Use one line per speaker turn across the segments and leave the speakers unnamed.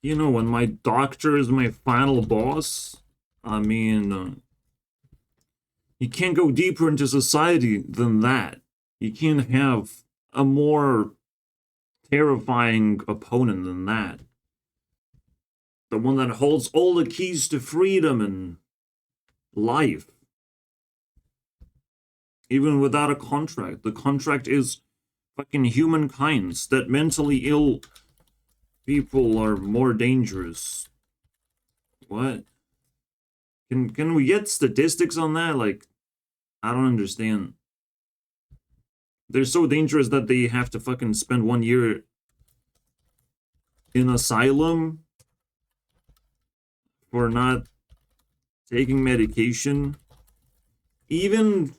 You know, when my doctor is my final boss, I mean, you can't go deeper into society than that. You can't have a more terrifying opponent than that. The one that holds all the keys to freedom and life. Even without a contract. The contract is fucking humankind's. That mentally ill people are more dangerous. What? Can we get statistics on that? Like, I don't understand. They're so dangerous that they have to fucking spend 1 year in asylum for not taking medication. Even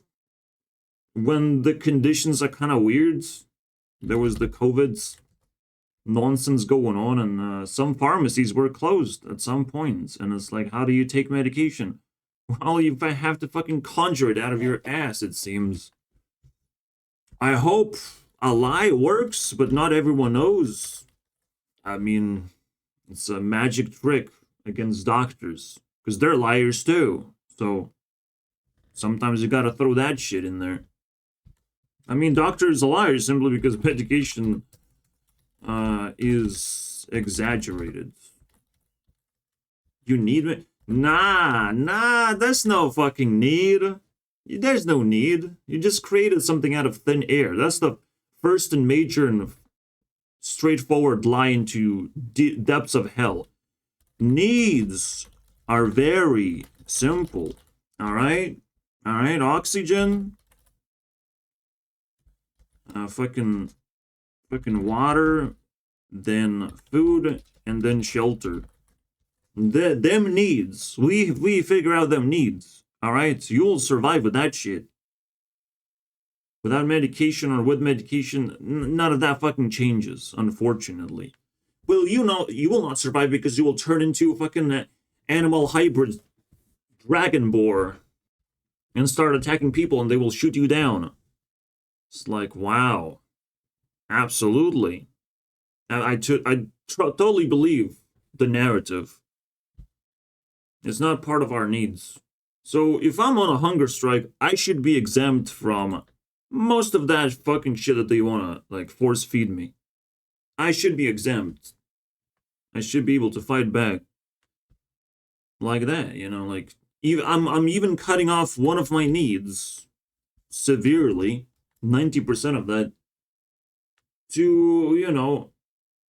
when the conditions are kind of weird. There was the COVID nonsense going on, and some pharmacies were closed at some points. And it's like, how do you take medication? Well, you have to fucking conjure it out of your ass, it seems. I hope a lie works, but not everyone knows. I mean, it's a magic trick against doctors, because they're liars too. So sometimes you gotta throw that shit in there. I mean, doctors are liars simply because medication is exaggerated. You need it? Nah, there's no fucking need. There's no need. You just created something out of thin air. That's the first and major and straightforward lie into depths of hell. Needs are very simple. Alright? Alright, oxygen. Fucking water, then food, and then shelter. Them needs. We figure out them needs. Alright? You'll survive with that shit. Without medication or with medication, none of that fucking changes, unfortunately. Well, you know, you will not survive because you will turn into a fucking animal hybrid dragon boar and start attacking people and they will shoot you down. It's like, wow. Absolutely. I totally believe the narrative. It's not part of our needs. So if I'm on a hunger strike, I should be exempt from most of that fucking shit that they wanna, like, force feed me. I should be exempt. I should be able to fight back. Like that, you know, like, I'm even cutting off one of my needs severely, 90% of that, to, you know,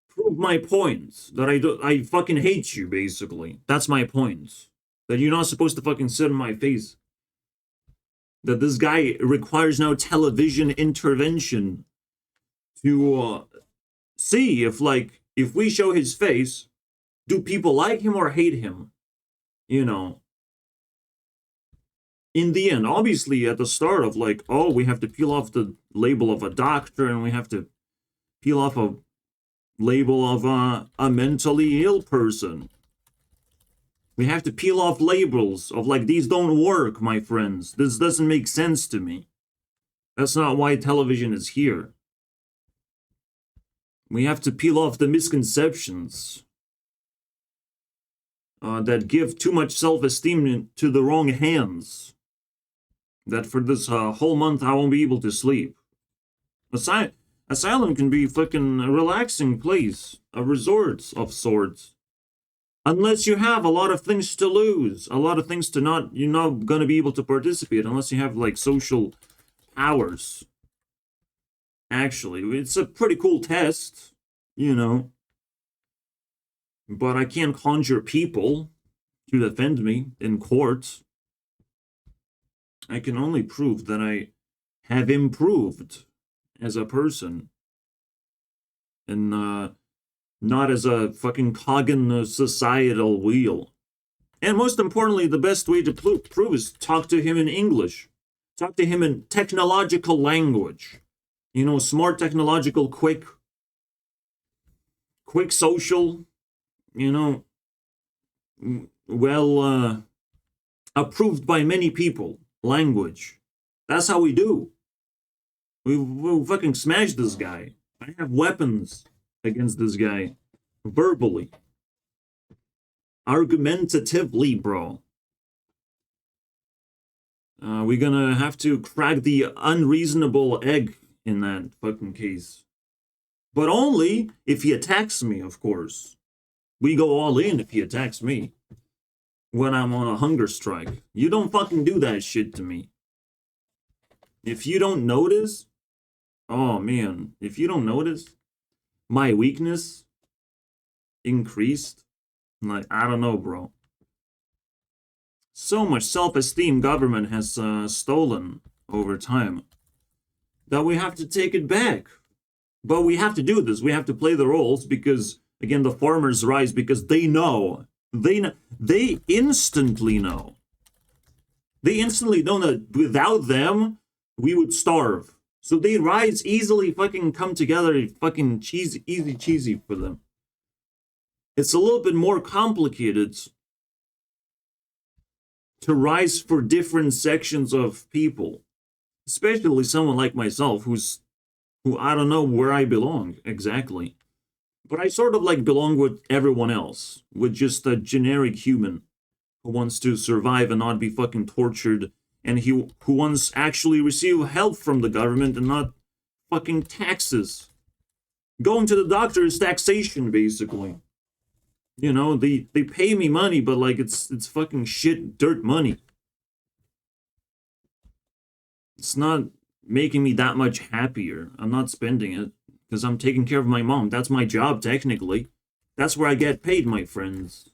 prove my point that I fucking hate you, basically. That's my point. That you're not supposed to fucking sit in my face. That this guy requires no television intervention to see if, like, if we show his face, do people like him or hate him? You know. In the end, obviously, at the start of, like, oh, we have to peel off the label of a doctor and we have to peel off a label of a mentally ill person. We have to peel off labels of, like, these don't work, my friends. This doesn't make sense to me. That's not why television is here. We have to peel off the misconceptions that give too much self-esteem to the wrong hands. That for this whole month I won't be able to sleep. Asylum can be fucking a relaxing place, a resort of sorts. Unless you have a lot of things to lose, a lot of things to not, you're not gonna be able to participate unless you have, like, social powers. Actually, it's a pretty cool test, you know. But I can't conjure people to defend me in court. I can only prove that I have improved as a person. And not as a fucking cog in the societal wheel. And most importantly, the best way to prove is talk to him in English. Talk to him in technological language. You know, smart, technological, quick social, you know, well, approved by many people language. That's how we do. We fucking smash this guy. I have weapons against this guy, verbally. argumentatively, bro. We're gonna have to crack the unreasonable egg in that fucking case. But only if he attacks me, of course. We go all in if he attacks me. When I'm on a hunger strike. You don't fucking do that shit to me. If you don't notice... Oh, man. If you don't notice, my weakness increased. Like, I don't know, bro. So much self-esteem government has stolen over time that we have to take it back. But we have to do this. We have to play the roles because, again, the farmers rise because they know. They instantly know. They instantly know that without them, we would starve. So they rise easily, fucking come together, fucking cheesy, easy cheesy for them. It's a little bit more complicated to rise for different sections of people. Especially someone like myself who I don't know where I belong exactly. But I sort of like belong with everyone else, with just a generic human who wants to survive and not be fucking tortured, and who wants actually receive help from the government and not fucking taxes. Going to the doctor is taxation, basically. You know, they pay me money, but like it's fucking shit dirt money. It's not making me that much happier. I'm not spending it because I'm taking care of my mom. That's my job, technically. That's where I get paid, my friends.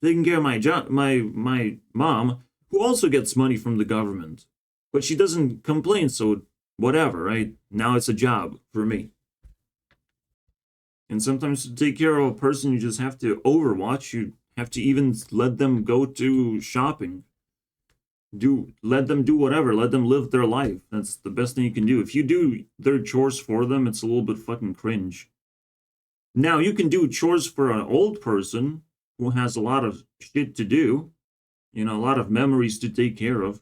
Taking care of my job, my mom, who also gets money from the government, but she doesn't complain. So whatever, right? Now it's a job for me. And sometimes to take care of a person, you just have to overwatch. You have to even let them go to shopping. Let them do whatever. Let them live their life. That's the best thing you can do. If you do their chores for them, it's a little bit fucking cringe. Now, you can do chores for an old person who has a lot of shit to do. You know, a lot of memories to take care of.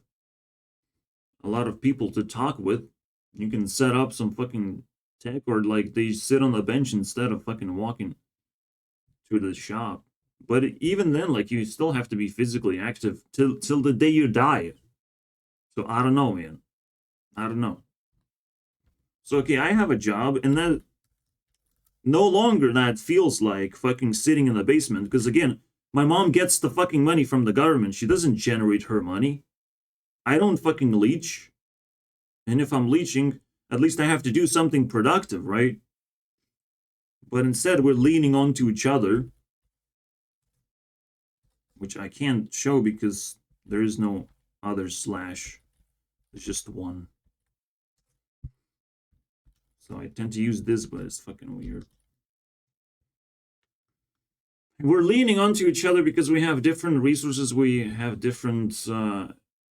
A lot of people to talk with. You can set up some fucking tech, or like they sit on the bench instead of fucking walking to the shop. But even then, like, you still have to be physically active till the day you die. So I don't know, man. I don't know. So okay, I have a job, and that no longer that feels like fucking sitting in the basement, because again, my mom gets the fucking money from the government. She doesn't generate her money. I don't fucking leech. And if I'm leeching, at least I have to do something productive, right? But instead, we're leaning onto each other, which I can't show because there is no other slash. There's just one. So I tend to use this, but it's fucking weird. We're leaning onto each other because we have different resources. We have different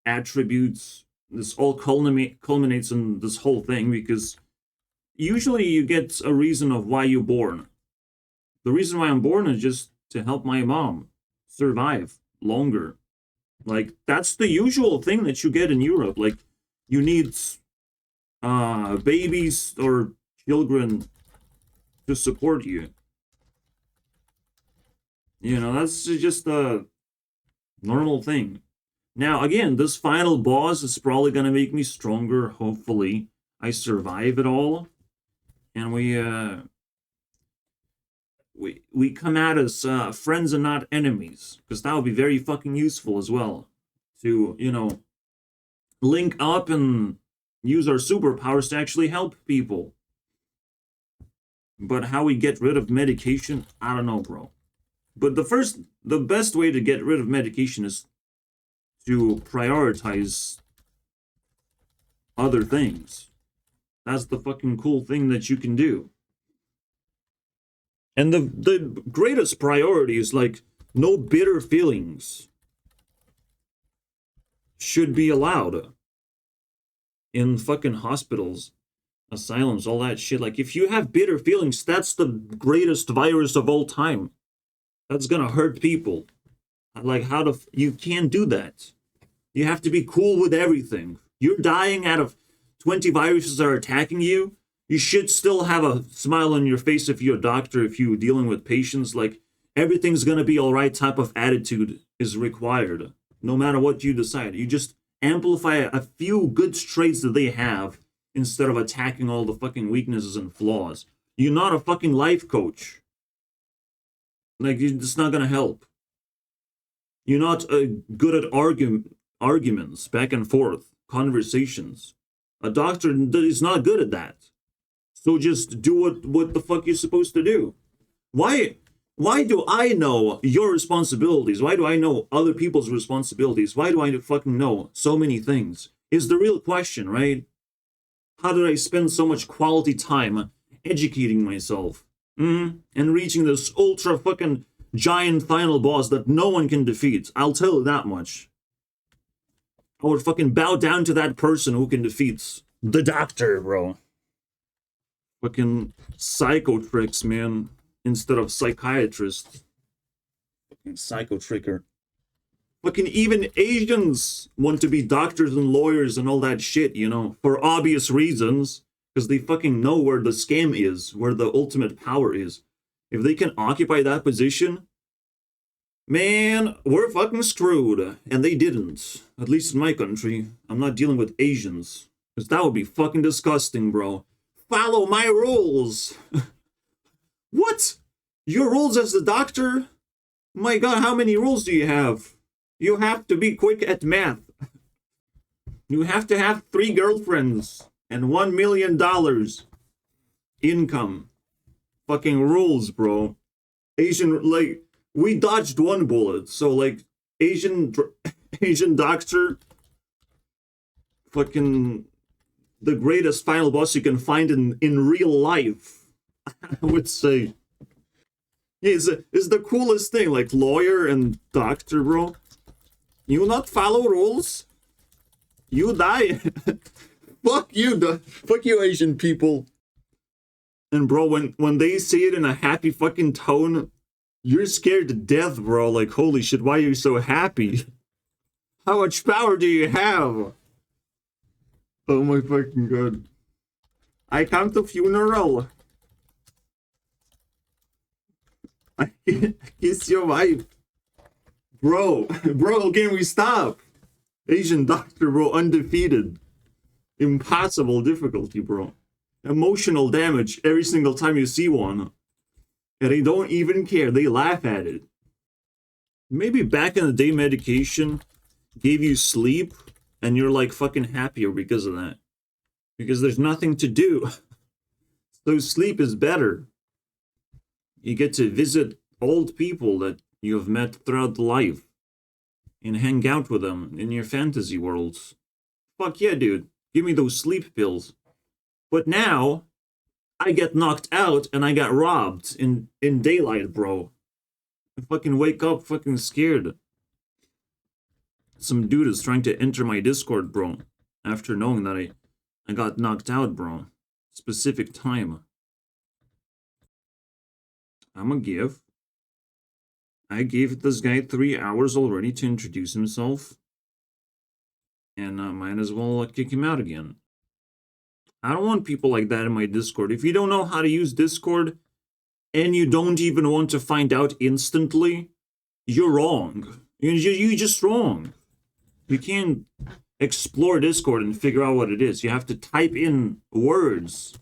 attributes. This all culminates in this whole thing because usually you get a reason of why you're born. The reason why I'm born is just to help my mom survive longer. Like, that's the usual thing that you get in Europe. Like, you need babies or children to support you. You know, that's just a normal thing. Now, again, this final boss is probably going to make me stronger. Hopefully, I survive it all. And we come out as friends and not enemies. Because that would be very fucking useful as well. To, you know, link up and use our superpowers to actually help people. But how we get rid of medication, I don't know, bro. But the best way to get rid of medication is to prioritize other things. That's the fucking cool thing that you can do. And the greatest priority is like no bitter feelings should be allowed in fucking hospitals, asylums, all that shit. Like, if you have bitter feelings, that's the greatest virus of all time. That's gonna hurt people. Like, you can't do that. You have to be cool with everything. You're dying out of 20 viruses that are attacking you. You should still have a smile on your face if you're a doctor, if you're dealing with patients. Like, everything's gonna be alright type of attitude is required. No matter what you decide. You just amplify a few good traits that they have instead of attacking all the fucking weaknesses and flaws. You're not a fucking life coach. Like, it's not gonna help. You're not good at arguments, back and forth, conversations. A doctor is not good at that. So just do what the fuck you're supposed to do. Why do I know your responsibilities? Why do I know other people's responsibilities? Why do I fucking know so many things? Is the real question, right? How did I spend so much quality time educating myself? And reaching this ultra fucking giant final boss that no one can defeat. I'll tell you that much. I would fucking bow down to that person who can defeat the doctor, bro. Fucking psycho tricks, man. Instead of psychiatrist. Fucking psycho tricker. Fucking even Asians want to be doctors and lawyers and all that shit, you know, for obvious reasons. Because they fucking know where the scam is, where the ultimate power is. If they can occupy that position, man, we're fucking screwed. And they didn't. At least in my country. I'm not dealing with Asians. Because that would be fucking disgusting, bro. Follow my rules. What? Your rules as the doctor? My god, how many rules do you have? You have to be quick at math. You have to have 3 girlfriends and $1 million income. Fucking rules, bro. Asian, like, we dodged 1 bullet. So, like, Asian doctor, fucking the greatest final boss you can find in real life. I would say. Yeah, it's the coolest thing, like lawyer and doctor, bro. You not follow rules, you die. Fuck you, Asian people. And bro, when they say it in a happy fucking tone, you're scared to death, bro. Like, holy shit, why are you so happy? How much power do you have? Oh my fucking god. I come to funeral. I kiss your wife. Bro, can we stop? Asian doctor, bro, undefeated. Impossible difficulty, bro. Emotional damage every single time you see one. And they don't even care, they laugh at it. Maybe back in the day medication gave you sleep and you're like fucking happier because of that. Because there's nothing to do. So sleep is better. You get to visit old people that you have met throughout life and hang out with them in your fantasy worlds. Fuck yeah, dude. Give me those sleep pills. But now, I get knocked out and I got robbed in daylight, bro. I fucking wake up fucking scared. Some dude is trying to enter my Discord, bro. After knowing that I got knocked out, bro. Specific time. I gave this guy 3 hours already to introduce himself. And might as well kick him out again. I don't want people like that in my Discord. If you don't know how to use Discord, and you don't even want to find out instantly, you're wrong. You're just wrong. You can't explore Discord and figure out what it is. You have to type in words.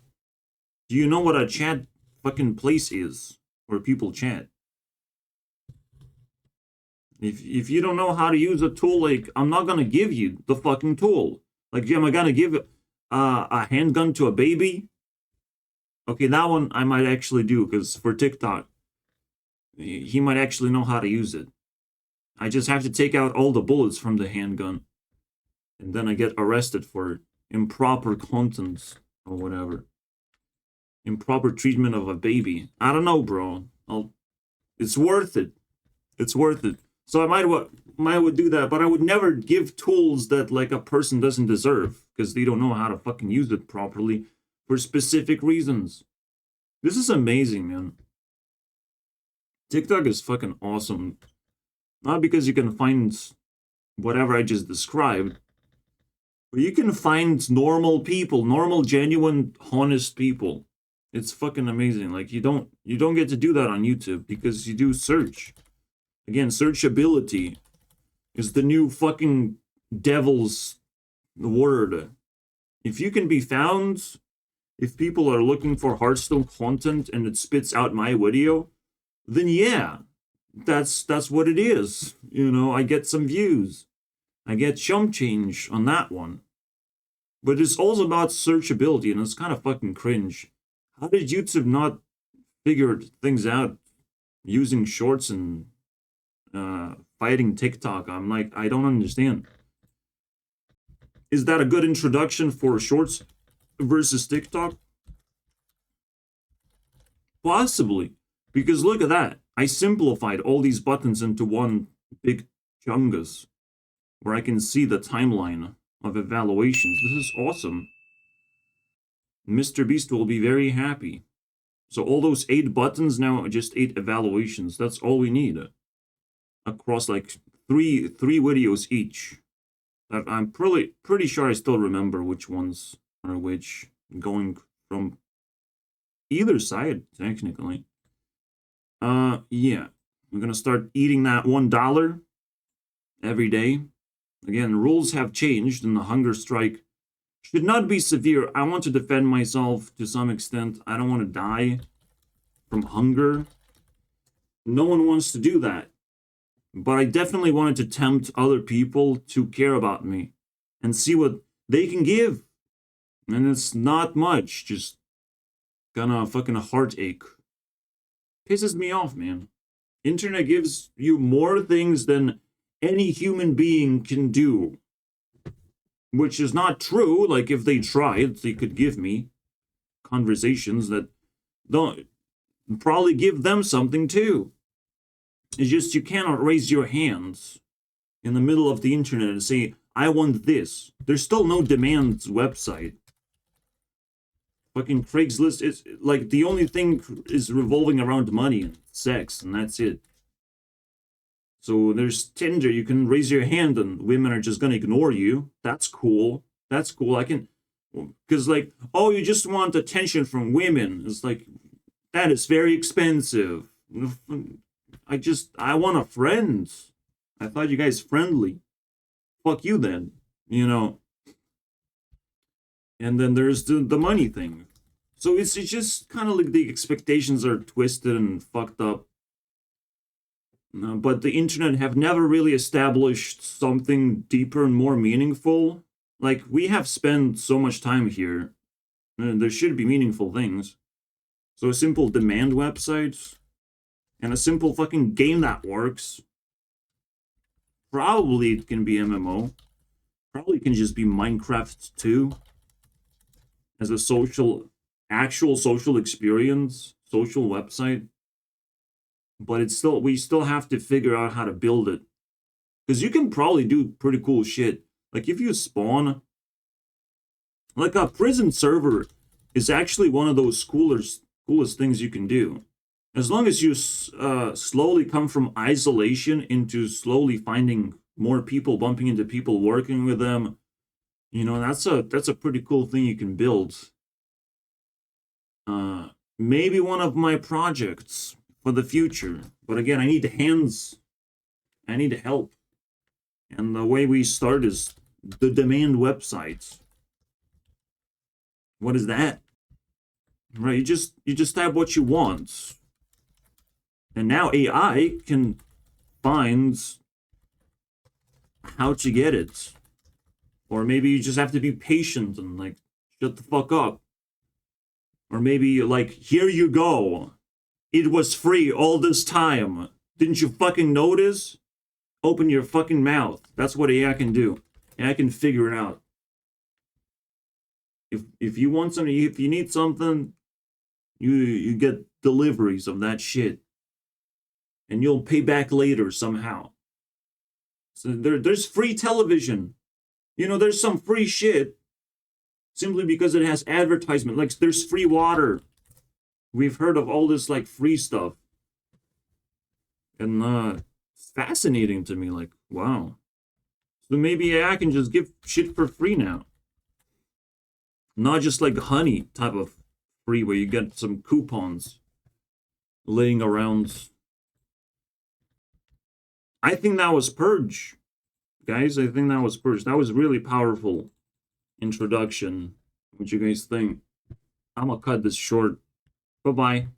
Do you know what a chat fucking place is? Where people chat. If you don't know how to use a tool, like, I'm not gonna give you the fucking tool. Like, am I gonna give a handgun to a baby? Okay, that one I might actually do, because for TikTok, he might actually know how to use it. I just have to take out all the bullets from the handgun. And then I get arrested for improper content or whatever. Improper treatment of a baby. I don't know, bro. It's worth it. It's worth it. So I might do that, but I would never give tools that like a person doesn't deserve because they don't know how to fucking use it properly for specific reasons. This is amazing, man. TikTok is fucking awesome. Not because you can find whatever I just described, but you can find normal people, normal, genuine, honest people. It's fucking amazing. Like you don't get to do that on YouTube because you do search. Again, searchability is the new fucking devil's word. If you can be found, if people are looking for Hearthstone content and it spits out my video, then yeah, that's what it is. You know, I get some views. I get chump change on that one. But it's also about searchability, and it's kind of fucking cringe. How did YouTube not figure things out using shorts and fighting TikTok? I'm like, I don't understand. Is that a good introduction for shorts versus TikTok? Possibly. Because look at that. I simplified all these buttons into one big chungus where I can see the timeline of evaluations. This is awesome. Mr. Beast will be very happy. So all those 8 buttons now are just 8 evaluations. That's all we need. Across like three videos each. I'm pretty sure I still remember which ones are which, going from either side, technically. Yeah. We're gonna start eating that $1 every day. Again, rules have changed, and the hunger strike should not be severe. I want to defend myself to some extent. I don't want to die from hunger. No one wants to do that. But I definitely wanted to tempt other people to care about me and see what they can give. And it's not much, just gonna fucking heartache. Pisses me off, man. Internet gives you more things than any human being can do. Which is not true. Like, if they tried, they could give me conversations that don't probably give them something too. It's just you cannot raise your hands in the middle of the internet and say, I want this. There's still no demand website. Fucking Craigslist is like the only thing is revolving around money and sex, and that's it. So there's Tinder, you can raise your hand and women are just gonna ignore you. That's cool. That's cool. I can, because like, oh, you just want attention from women. It's like, that is very expensive. I want a friend. I thought you guys friendly. Fuck you then, you know. And then there's the money thing. So it's just kind of like the expectations are twisted and fucked up. But the internet have never really established something deeper and more meaningful. Like, we have spent so much time here. There should be meaningful things. So a simple demand website and a simple fucking game that works. Probably it can be MMO. Probably can just be Minecraft 2. As a actual social experience, social website. But we still have to figure out how to build it. Because you can probably do pretty cool shit. Like, if you spawn, like a prison server is actually one of those coolest things you can do. As long as you slowly come from isolation into slowly finding more people, bumping into people, working with them, you know, that's a pretty cool thing you can build. Maybe one of my projects for the future. But again, I need hands. I need help. And the way we start is the demand websites. What is that? Right, you just have what you want. And now AI can find how to get it. Or maybe you just have to be patient and like shut the fuck up. Or maybe like, here you go. It was free all this time. Didn't you fucking notice? Open your fucking mouth. That's what AI can do. AI can figure it out. If you want something, if you need something, you get deliveries of that shit. And you'll pay back later somehow. So there's free television. You know, there's some free shit. Simply because it has advertisement. Like, there's free water. We've heard of all this, like, free stuff. And, it's fascinating to me. Like, wow. So maybe AI can just give shit for free now. Not just, like, honey type of free where you get some coupons laying around. I think that was Purge. Guys, I think that was Purge. That was really powerful introduction. What you guys think? I'm gonna cut this short. Bye-bye.